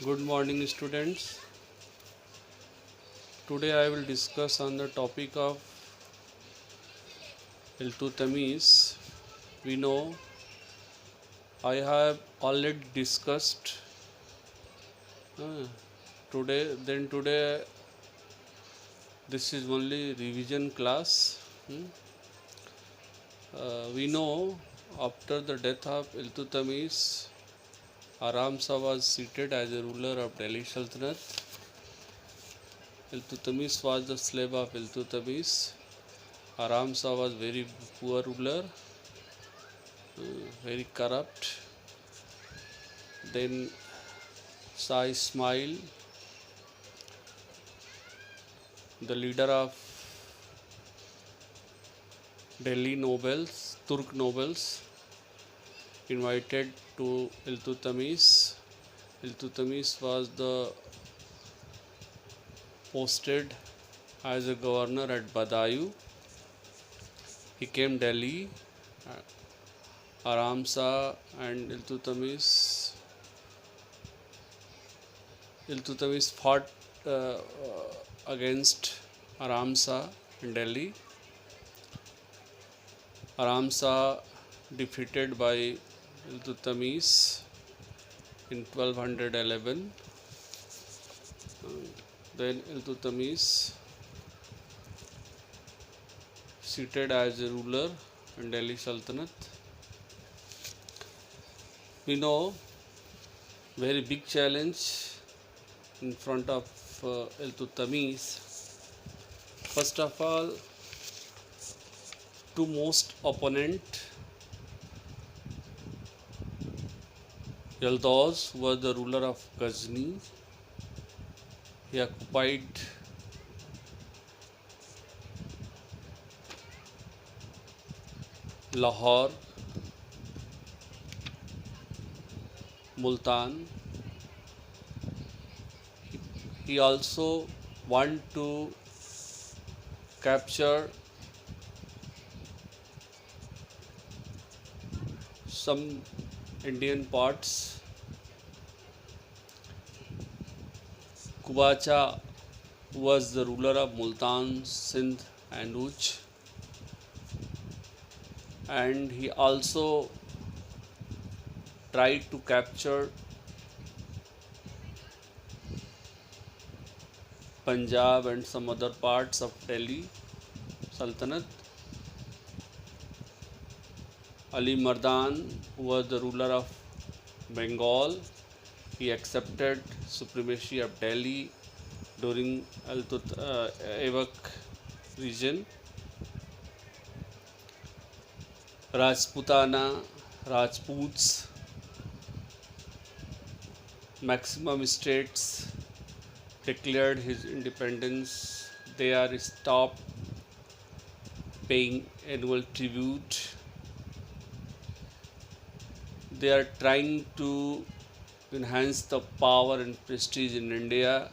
Good morning, students. Today I will discuss on the topic of Iltutmish. We know I have already discussed uh, today. Then today this is only revision class. Hmm. We know after the death of Iltutmish, Aram Shah was seated as a ruler of Delhi Sultanate. Iltutmish was the slave of Iltutmish. Aram Shah was very poor ruler, very corrupt. Then Shah Ismail, the leader of Delhi nobles, Turk nobles, invited to Iltutmish. Iltutmish was the posted as a governor at Badayu. He came Delhi. Aram Shah and Iltutmish fought against Aram Shah in Delhi. Aram Shah defeated by Iltutmish in 1211. Then Iltutmish seated as a ruler in Delhi Sultanate. We know very big challenge in front of Iltutmish. First of all, two most opponent Yaldauz was the ruler of Ghazni. He occupied Lahore, Multan. He also want to capture some Indian parts. Kubacha was the ruler of Multan, Sindh, and Uch, and he also tried to capture Punjab and some other parts of Delhi Sultanate. Ali Mardan, who was the ruler of Bengal, he accepted supremacy of Delhi during Aivak region. Rajputana, Rajputs, maximum states declared his independence. They are stopped paying annual tribute. They are trying to enhance the power and prestige in India.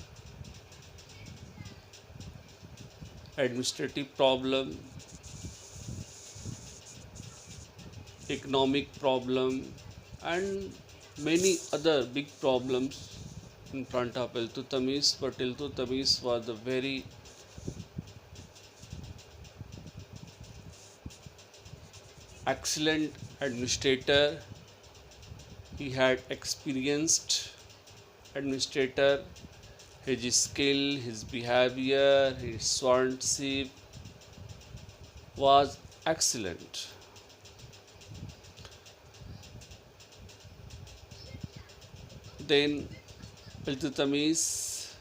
Administrative problem, economic problem, and many other big problems in front of Iltutmish. But Iltutmish was a very excellent administrator. He had experienced administrator. His skill, his behavior, his swordsmanship was excellent. Then Iltutmish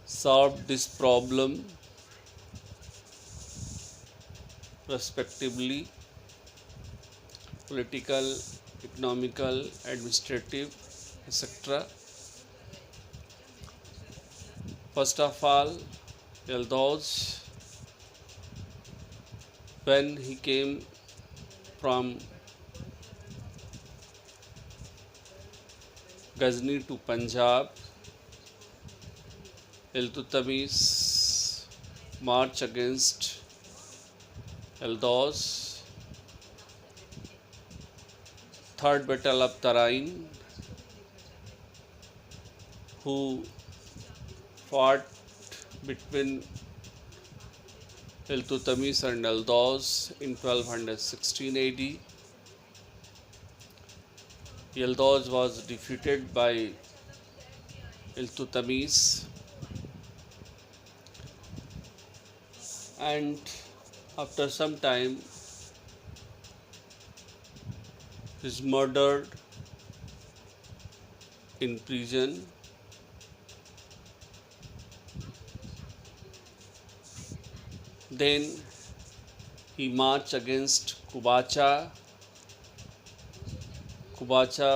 solved this problem respectively: political, economical, administrative, etc. First of all, Yaldauz, when he came from Ghazni to Punjab, Iltutmish marched against Yaldauz. Third Battle of Tarain, who fought between Iltutmish and Yildiz in 1216 AD. Yildiz was defeated by Iltutmish, and after some time is murdered in prison. Then he marched against Kubacha. Kubacha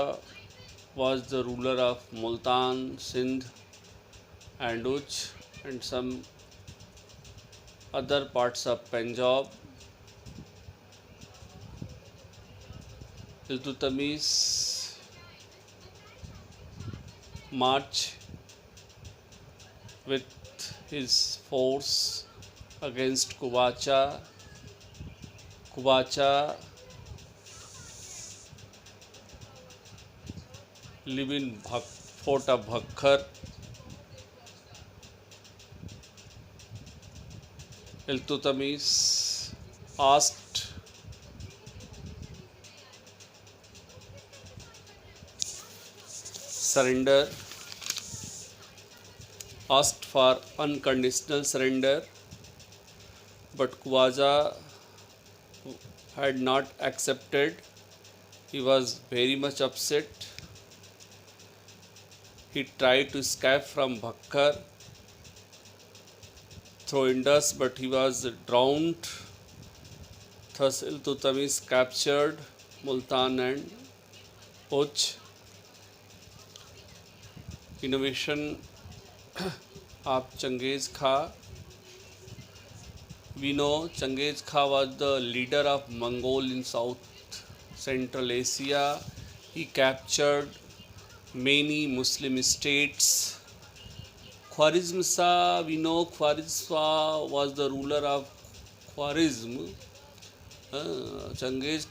was the ruler of Multan, Sindh, and Uch, and some other parts of Punjab. Iltutmish marched with his force against Kubacha. Kubacha lived in fort of Bhakkar. Iltutmish asked surrender, asked for unconditional surrender, but Kubacha had not accepted. He was very much upset. He tried to escape from Bhakkar through Indus, but he was drowned. Thus, Iltutmish captured Multan and Uch. Innovation of Chengiz Khan. We know Chengiz Khan was the leader of Mongol in South Central Asia. He captured many Muslim states. Khwarizm, we know Khwarizm was the ruler of Khwarizm. Chengiz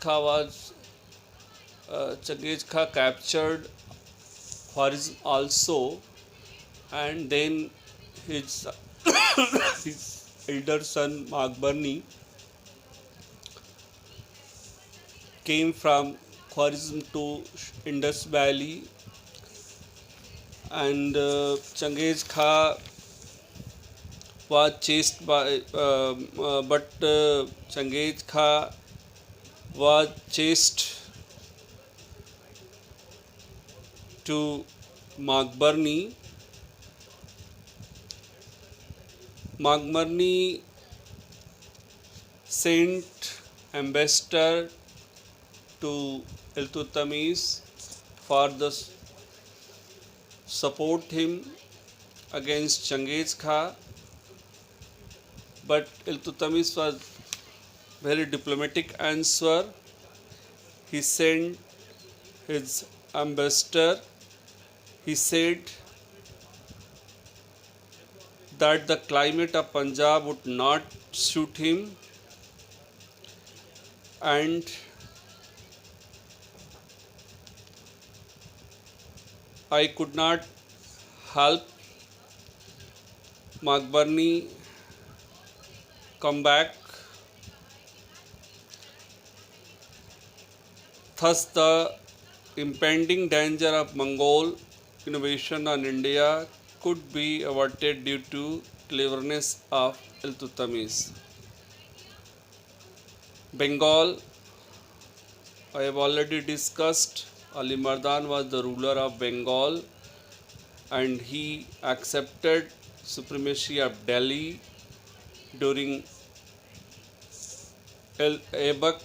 Khan captured Khwarizm also, and then his his elder son Makbarni came from Khwarizm to Indus Valley, and Chengiz Khan was chased by, Chengiz Khan was chased to Makbarni. Makbarni sent ambassador to Iltutmish for the support him against Chengiz Khan, but Iltutmish was very diplomatic answer. He sent his ambassador. He said that the climate of Punjab would not suit him, and I could not help Makbarni come back. Thus, the impending danger of Mongol invasion on India could be averted due to cleverness of Iltutmish. Bengal, I have already discussed. Ali Mardan was the ruler of Bengal, and he accepted supremacy of Delhi during Aibak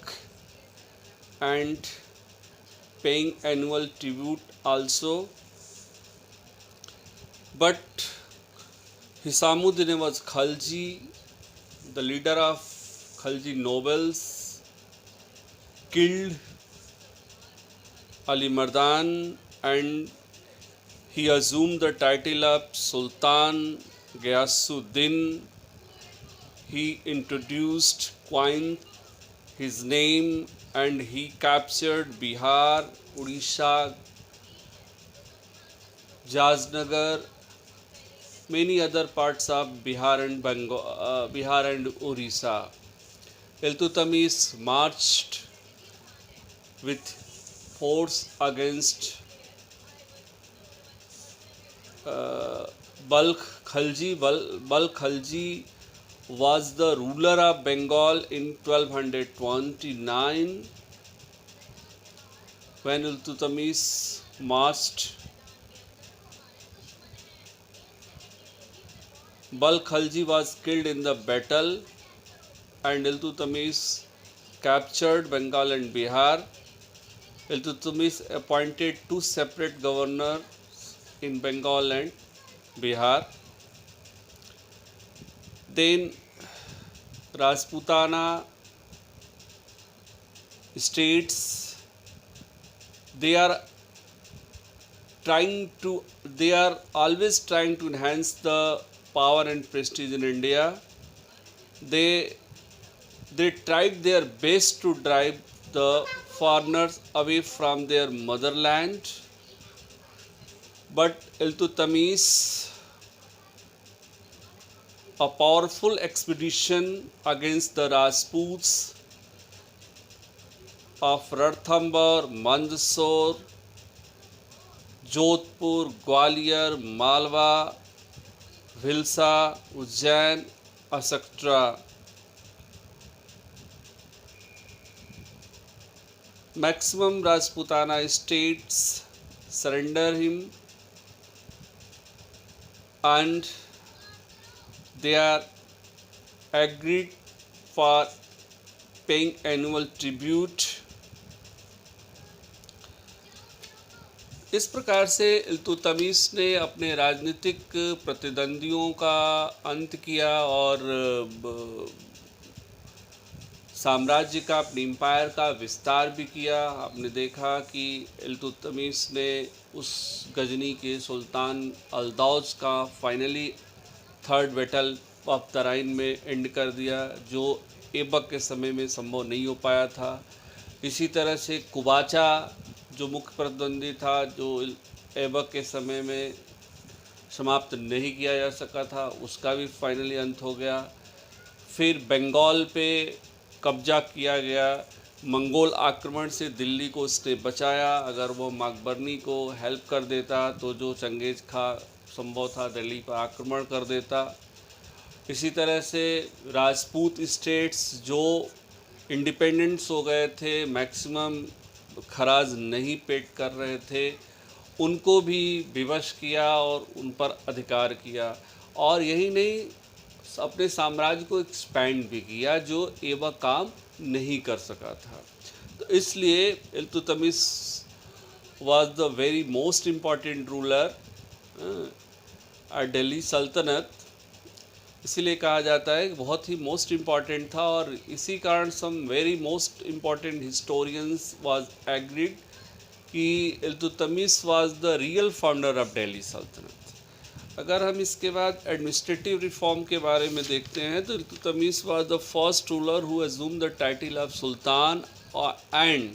and paying annual tribute also. But Hisamuddin was Khalji, the leader of Khalji nobles, killed Ali Mardan, and he assumed the title of Sultan Ghiyasuddin. He introduced coined his name, and he captured Bihar, Odisha, Jajnagar, many other parts of Bihar and Bengal, Bihar and Orissa. Iltutmish marched with force against uh, Balkh Khalji. Balkh Khalji was the ruler of Bengal in 1229 when Iltutmish marched. Balkh Khalji was killed in the battle and Iltutmish captured Bengal and Bihar. Iltutmish appointed two separate governors in Bengal and Bihar. Then Rajputana states, they are they are always trying to enhance the power and prestige in India. They they tried their best to drive the foreigners away from their motherland, but Iltutmish, a powerful expedition against the Rajputs of Ranthambore, Mandsaur, Jodhpur, Gwalior, Malwa, Bhilsa, Ujjain, etc. Maximum Rajputana states surrender him and they are agreed for paying annual tribute. इस प्रकार से इल्तुतमिश ने अपने राजनीतिक प्रतिद्वंदियों का अंत किया और साम्राज्य का, अपने एम्पायर का विस्तार भी किया। आपने देखा कि इल्तुतमिश ने उस गजनी के सुल्तान अल्दौज का finally third battle of Tarain में एंड कर दिया, जो ऐबक के समय में संभव नहीं हो पाया था। इसी तरह से कुबाचा जो मुख्य प्रतिद्वंदी था, जो ऐबक के समय में समाप्त नहीं किया जा सका था, उसका भी फाइनली अंत हो गया। फिर बंगाल पे कब्जा किया गया। मंगोल आक्रमण से दिल्ली को उसने बचाया। अगर वो माकबरनी को हेल्प कर देता तो जो चंगेज खां संभव था दिल्ली पर आक्रमण कर देता। इसी तरह से राजपूत स्टेट्स जो इंडिपेंडेंट्स हो गए थे, मैक्सिमम खराज नहीं पेड कर रहे थे, उनको भी विवश किया और उन पर अधिकार किया। और यही नहीं, अपने साम्राज्य को एक्सपैंड भी किया जो ऐबक काम नहीं कर सका था। तो इसलिए Iltutmish was the very most important ruler Delhi सल्तनत। इसीलिए कहा जाता है कि बहुत ही मोस्ट इम्पॉर्टेंट था और इसी कारण some very most important historians was agreed कि Iltutmish was the real founder of Delhi सल्तनत। अगर हम इसके बाद एडमिनिस्ट्रेटिव रिफॉर्म के बारे में देखते हैं तो Iltutmish was the first ruler who assumed the title of sultan and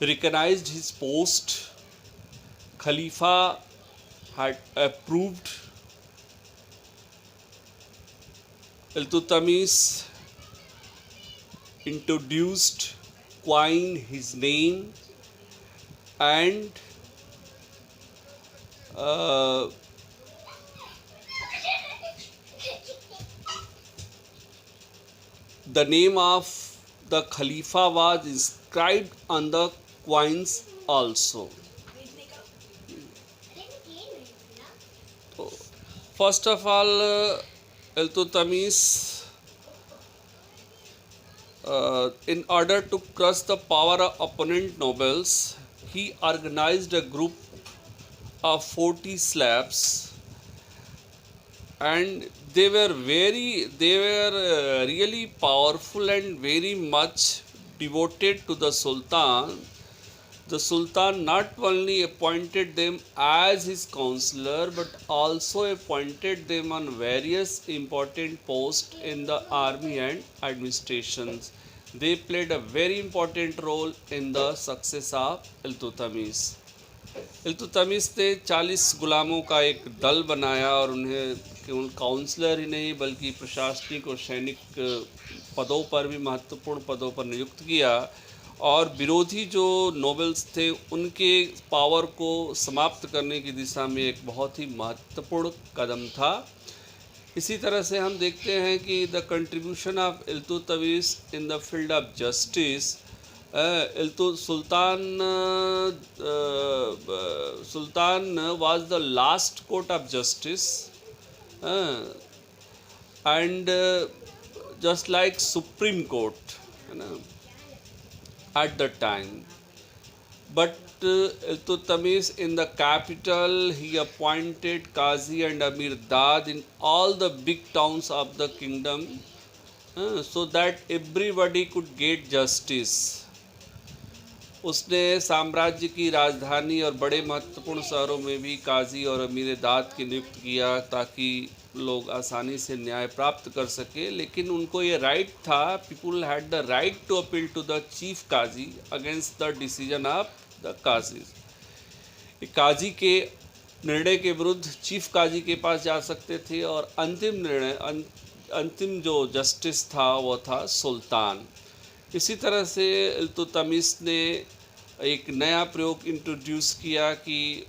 recognized his post. Khalifa had approved Iltutmish, introduced, coined his name, and the name of the Khalifa was inscribed on the coins also. So, first of all, Iltutmish, in order to crush the power of opponent nobles, he organized a group of 40 Slavs, and they were really powerful and very much devoted to the Sultan. The Sultan not only appointed them as his counselor but also appointed them on various important posts in the army and administrations. They played a very important role in the success of Iltutmish. Iltutmish ने 40 गुलामों का एक दल बनाया और उन्हें केवल counsellor ही नहीं बल्कि प्रशासनिक और सैनिक पदों पर भी, महत्वपूर्ण पदों पर नियुक्त किया, और विरोधी जो नोबल्स थे उनके पावर को समाप्त करने की दिशा में एक बहुत ही महत्वपूर्ण कदम था। इसी तरह से हम देखते हैं कि the contribution of Iltutmish in the field of justice, Sultan was the last court of justice, and just like Supreme Court, है ना, at the time. But Iltutmish in the capital, he appointed Qazi and Amir Dad in all the big towns of the kingdom, so that everybody could get justice. उसने साम्राज्य की राजधानी और बड़े महत्वपूर्ण शहरों में भी काजी और अमीर दाद की नियुक्त किया ताकि लोग आसानी से न्याय प्राप्त कर सके। लेकिन उनको ये राइट था, people had the right to appeal to the chief qazi against the decision of the qazi. काजी के निर्णय के विरुद्ध चीफ काजी के पास जा सकते थे और अंतिम जो जस्टिस था वो था सुल्तान। इसी तरह से इल्तुतमिश ने एक नया प्रयोग इंट्रोड्यूस किया कि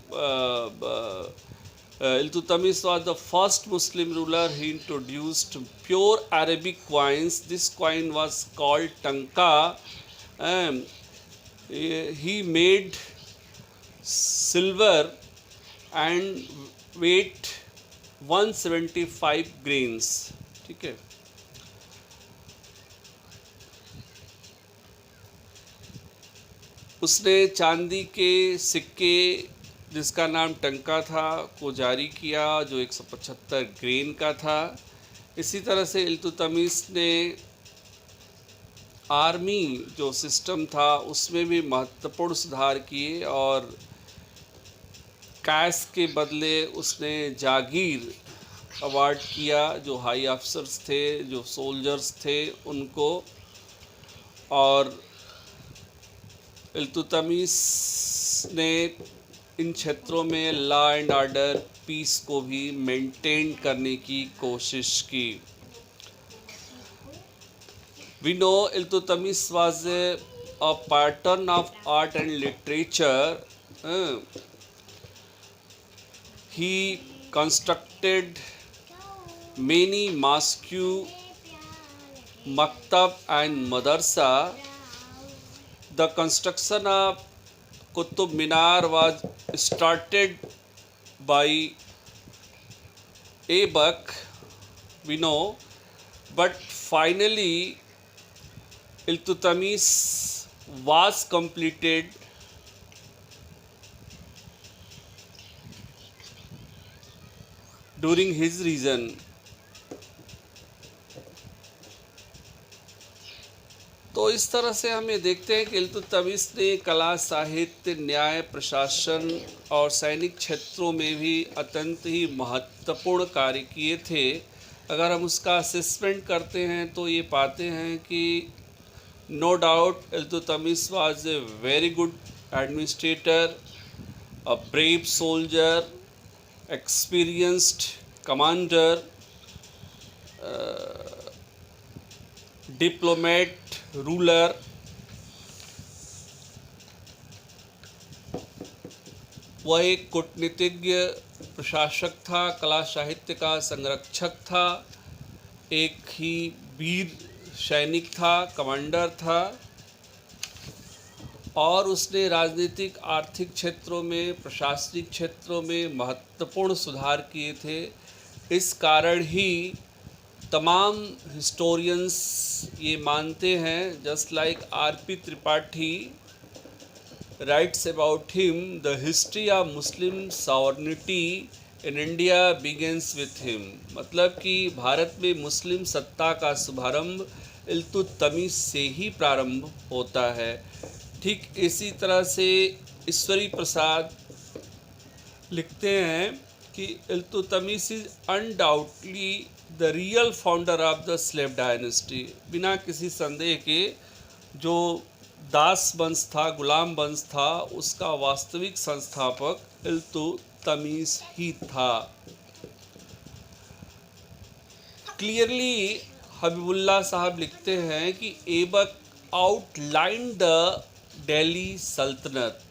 Iltutmish was the first Muslim ruler. He introduced pure Arabic coins. This coin was called tanka. He made silver and weight 175 grains. ठीक है। उसने चांदी के सिक्के जिसका नाम टंका था को जारी किया जो 175 ग्रेन का था। इसी तरह से इल्तुतमिश ने आर्मी जो सिस्टम था उसमें भी महत्वपूर्ण सुधार किए और कैश के बदले उसने जागीर अवार्ड किया जो हाई अफसर्स थे, जो सोल्जर्स थे उनको। और इल्तुतमिश ने इन क्षेत्रों में लॉ एंड ऑर्डर, पीस को भी मेंटेन करने की कोशिश की। We know Iltutmish was a pattern of art and literature. He constructed many mosques, मकतब एंड मदरसा। The construction of Qutub Minar was started by Aibak, we know, but finally Iltutmish was completed during his reign. तो इस तरह से हम ये देखते हैं कि इल्तुतमिश ने कला, साहित्य, न्याय, प्रशासन और सैनिक क्षेत्रों में भी अत्यंत ही महत्वपूर्ण कार्य किए थे। अगर हम उसका असेसमेंट करते हैं तो ये पाते हैं कि no doubt Iltutmish was a very good administrator, a brave soldier, experienced commander, diplomat, ruler. वह एक कूटनीतिज्ञ, प्रशासक था, कला साहित्य का संरक्षक था, एक ही वीर सैनिक था, कमांडर था, और उसने राजनीतिक, आर्थिक क्षेत्रों में, प्रशासनिक क्षेत्रों में महत्वपूर्ण सुधार किए थे। इस कारण ही तमाम हिस्टोरियंस ये मानते हैं, just like RP. Tripathi writes about him, the history of Muslim sovereignty in India begins with him. मतलब कि भारत में मुस्लिम सत्ता का शुभारंभ इल्तुतमिश से ही प्रारंभ होता है। ठीक इसी तरह से ईश्वरी प्रसाद लिखते हैं कि Iltutmish is undoubtedly the real founder of the slave dynasty. बिना किसी संदेह के जो दास वंश था, गुलाम वंश था, उसका वास्तविक संस्थापक इल्तुतमिश ही था। क्लियरली हबीबुल्लाह साहब लिखते हैं कि ऐबक आउटलाइन द दिल्ली सल्तनत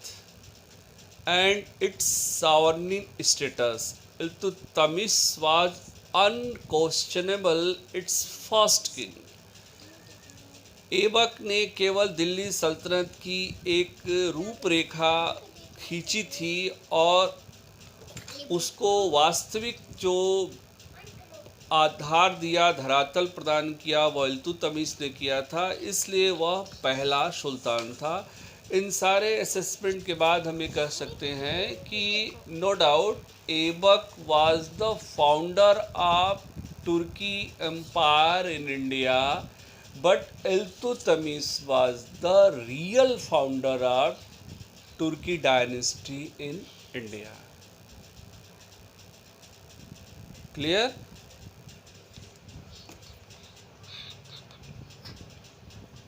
and its sovereign status. Iltutmish was unquestionable its first king. Aibak ने केवल दिल्ली सल्तनत की एक रूपरेखा खींची थी और उसको वास्तविक जो आधार दिया, धरातल प्रदान किया, वो इल्तुतमिश ने किया था, इसलिए वह पहला सुल्तान था। इन सारे असेसमेंट के बाद हम ये कह सकते हैं कि no doubt Aibak was the founder of Turkish empire in India, but Iltutmish was the real founder of Turkish dynasty in India. Clear?